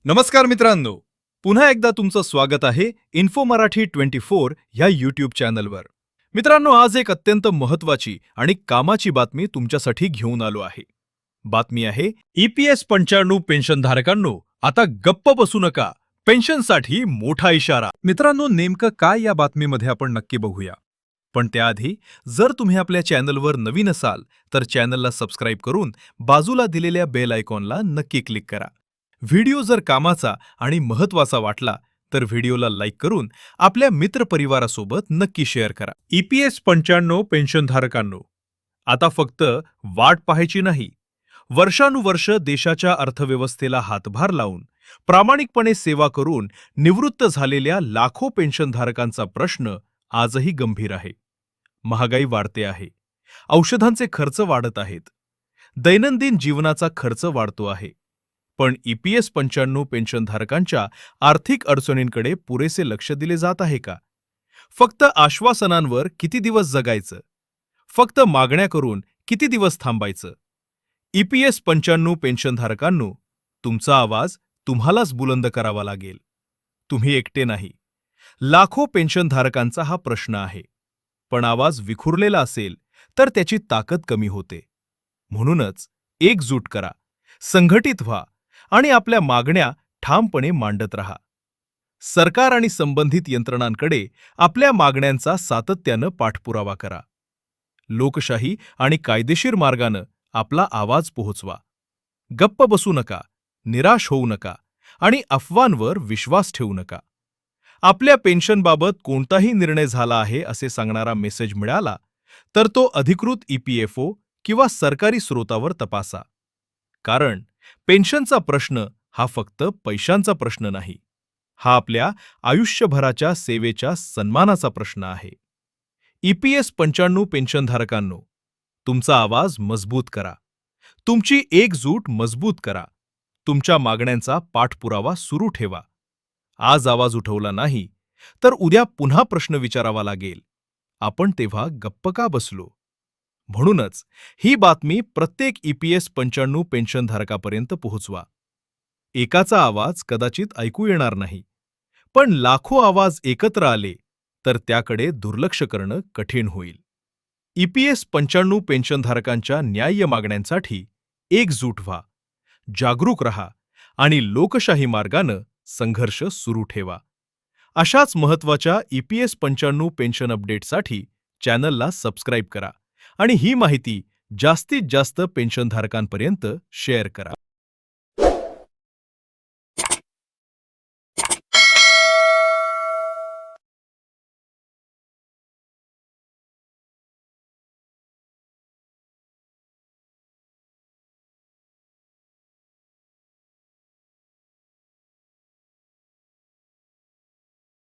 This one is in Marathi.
नमस्कार मित्रांनो, पुन्हा एकदा तुमचं स्वागत आहे इन्फो मराठी 24 ह्या यूट्यूब चॅनलवर. मित्रांनो, आज एक अत्यंत महत्त्वाची आणि कामाची बातमी तुमच्यासाठी घेऊन आलो आहे. बातमी आहे EPS 95 पेन्शनधारकांनो, आता गप्प बसू नका, पेन्शनसाठी मोठा इशारा. मित्रांनो, नेमकं काय या बातमीमध्ये आपण नक्की बघूया. पण त्याआधी जर तुम्ही आपल्या चॅनलवर नवीन असाल तर चॅनलला सबस्क्राईब करून बाजूला दिलेल्या बेल आयकॉनला नक्की क्लिक करा. व्हिडिओ जर कामाचा आणि महत्त्वाचा वाटला तर व्हिडिओला लाईक करून आपल्या मित्रपरिवारासोबत नक्की शेअर करा. EPS 95 पेन्शनधारकांनो, आता फक्त वाट पाहायची नाही. वर्षानुवर्ष देशाच्या अर्थव्यवस्थेला हातभार लावून प्रामाणिकपणे सेवा करून निवृत्त झालेल्या लाखो पेन्शनधारकांचा प्रश्न आजही गंभीर आहे. महागाई वाढते आहे, औषधांचे खर्च वाढत आहेत, दैनंदिन जीवनाचा खर्च वाढतो आहे. पण EPS 95 पेन्शनधारकांच्या आर्थिक अडचणींकडे पुरेसे लक्ष दिले जात आहे का? फक्त आश्वासनांवर किती दिवस जगायचं? फक्त मागण्या करून किती दिवस थांबायचं? EPS 95 पेन्शनधारकांनो, तुमचा आवाज तुम्हालाच बुलंद करावा लागेल. तुम्ही एकटे नाही. लाखो पेन्शनधारकांचा हा प्रश्न आहे. पण आवाज विखुरलेला असेल तर त्याची ताकद कमी होते. म्हणूनच एकजूट करा, संघटित व्हा आणि आपल्या मागण्या ठामपणे मांडत रहा. सरकार आणि संबंधित यंत्रणांकडे आपल्या मागण्यांचा सातत्यानं पाठपुरावा करा. लोकशाही आणि कायदेशीर मार्गानं आपला आवाज पोहोचवा. गप्प बसू नका, निराश होऊ नका आणि अफवांवर विश्वास ठेवू नका. आपल्या पेन्शनबाबत कोणताही निर्णय झाला आहे असे सांगणारा मेसेज मिळाला तर तो अधिकृत EPFO किंवा सरकारी स्रोतावर तपासा. कारण पेन्शनचा प्रश्न हा फक्त पैशांचा प्रश्न नाही. हा आपल्या आयुष्यभराच्या सेवेच्या सन्मानाचा प्रश्न आहे. EPS 95 पेन्शनधारकांनो, तुमचा आवाज मजबूत करा. तुमची एकजूट मजबूत करा. तुमच्या मागण्यांचा पाठपुरावा सुरू ठेवा. आज आवाज उठवला नाही तर उद्या पुन्हा प्रश्न विचारावा लागेल. आपण तेव्हा गप्प का बसलो? म्हणूनच ही बातमी प्रत्येक EPS 95 पेन्शनधारकापर्यंत पोहोचवा. एकाचा आवाज कदाचित ऐकू येणार नाही, पण लाखो आवाज एकत्र आले तर त्याकडे दुर्लक्ष करणं कठीण होईल. EPS 95 पेन्शनधारकांच्या न्याय्य मागण्यांसाठी एकजूट व्हा, जागरूक रहा आणि लोकशाही मार्गानं संघर्ष सुरू ठेवा. अशाच महत्त्वाच्या EPS 95 पेन्शन अपडेटसाठी चॅनलला सबस्क्राईब करा आणि ही माहिती जास्तीत जास्त पेन्शनधारकांपर्यंत शेअर करा.